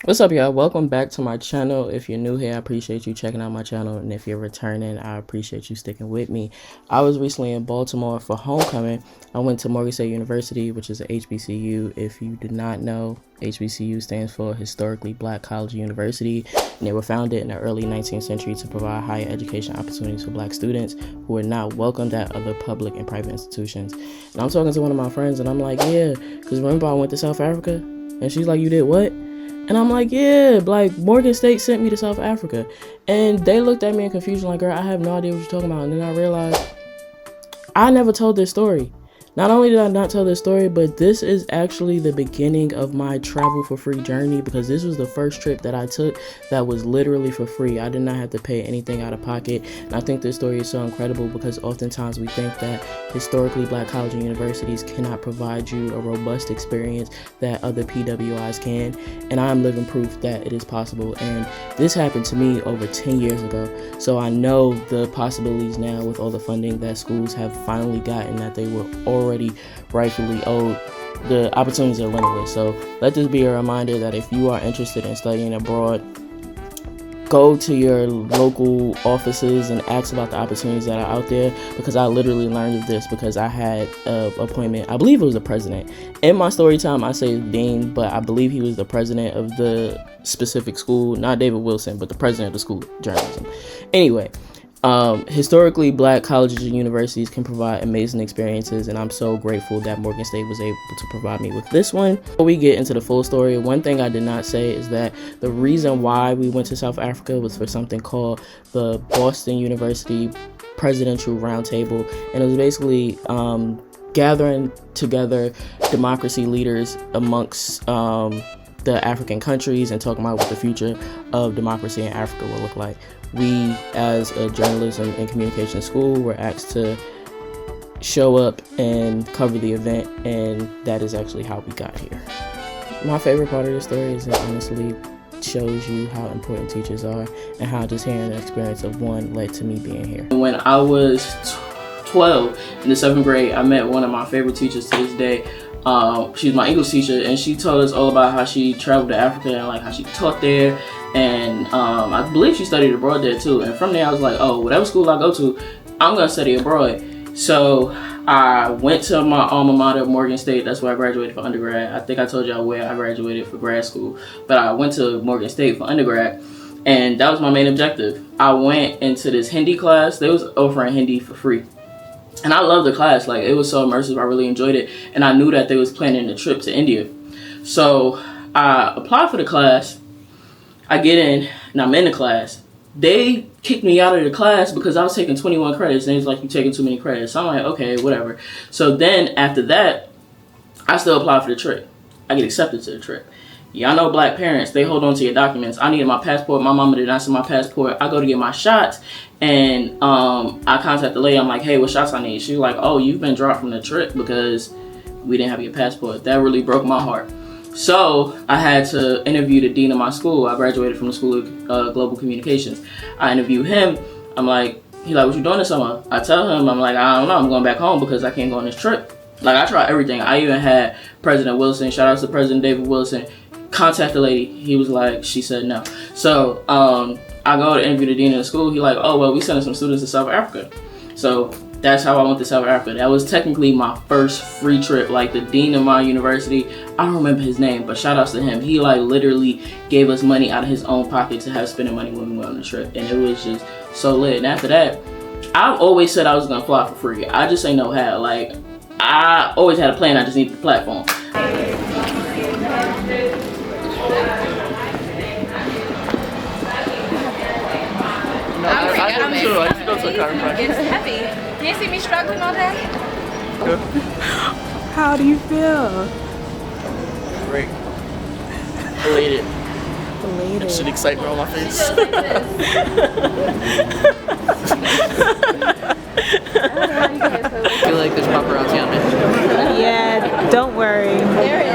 What's up, y'all? Welcome back to my channel. If you're new here, I appreciate you checking out my channel, and if you're returning, I appreciate you sticking with me. I was recently in Baltimore for homecoming. I went to Morgan State University, which is a HBCU. If you did not know, HBCU stands for Historically Black College University, and they were founded in the early 19th century to provide higher education opportunities for black students who are not welcomed at other public and private institutions. And I'm talking to one of my friends, and I'm like, yeah, because remember I went to South Africa? And she's like, you did what? And I'm like, yeah, like Morgan State sent me to South Africa. And they looked at me in confusion like, girl, I have no idea what you're talking about. And then I realized I never told this story. Not only did I not tell this story, but this is actually the beginning of my travel for free journey, because this was the first trip that I took that was literally for free. I did not have to pay anything out of pocket. And I think this story is so incredible because oftentimes we think that historically black colleges and universities cannot provide you a robust experience that other PWIs can. And I'm living proof that it is possible. And this happened to me over 10 years ago. So I know the possibilities now with all the funding that schools have finally gotten that they were already rightfully owed. The opportunities are limitless. So let this be a reminder that if you are interested in studying abroad, go to your local offices and ask about the opportunities that are out there, because I literally learned of this because I had an appointment. I believe it was the president. In my story time, I say dean, but I believe he was the president of the specific school, not David Wilson, but the president of the school of journalism. Anyway, historically black colleges and universities can provide amazing experiences, and I'm so grateful that Morgan State was able to provide me with this one. Before we get into the full story, one thing I did not say is that the reason why we went to South Africa was for something called the Boston University Presidential Roundtable, and it was basically gathering together democracy leaders amongst the African countries and talking about what the future of democracy in Africa will look like. We, as a journalism and communication school, were asked to show up and cover the event, and that is actually how we got here. My favorite part of the story is it honestly shows you how important teachers are and how just hearing the experience of one led to me being here. When I was 12 in the 7th grade, I met one of my favorite teachers to this day. She's my English teacher, and she told us all about how she traveled to Africa and like how she taught there, and I believe she studied abroad there too. And from there I was like, oh, whatever school I go to, I'm gonna study abroad. So I went to my alma mater, Morgan State. That's where I graduated for undergrad. I think I told y'all where I graduated for grad school, but I went to Morgan State for undergrad, and that was my main objective. I went into this Hindi class. They was offering Hindi for free. And I loved the class. Like, it was so immersive. I really enjoyed it. And I knew that they was planning a trip to India. So I applied for the class. I get in and I'm in the class. They kicked me out of the class because I was taking 21 credits. And it was like, you're taking too many credits. So I'm like, okay, whatever. So then after that, I still applied for the trip. I get accepted to the trip. Y'all know black parents, they hold on to your documents. I needed my passport. My mama did not send my passport. I go to get my shots, and I contact the lady. I'm like, hey, what shots I need? She's like, oh, you've been dropped from the trip because we didn't have your passport. That really broke my heart. So I had to interview the dean of my school. I graduated from the School of Global Communications. I interviewed him. I'm like, he like, what you doing this summer? I tell him, I'm like, I don't know. I'm going back home because I can't go on this trip. Like, I tried everything. I even had President Wilson, shout out to President David Wilson, contact the lady. He was like, she said no. So I go to interview the dean of the school. He like, oh, well, we sending some students to South Africa. So that's how I went to South Africa. That was technically my first free trip. Like, the dean of my university, I don't remember his name, but shout outs to him. He like literally gave us money out of his own pocket to have spending money when we went on the trip. And it was just so lit. And after that, I've always said I was gonna fly for free. I just ain't know how. Like, I always had a plan. I just needed the platform. It's heavy. You see me struggling all day? How do you feel? Great. Elated. Elated. There's an excitement on my face. Feels like this. I feel like there's paparazzi on me. Yeah, don't worry. There is.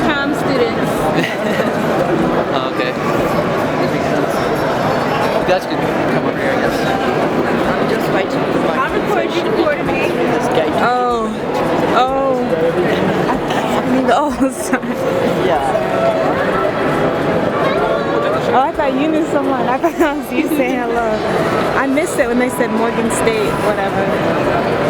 Calm students. Oh, okay. You guys can come over here, I guess. I'll record you recording me. Oh. I need all the time. Yeah. you knew someone. I thought that was you saying hello. I missed it when they said Morgan State, whatever.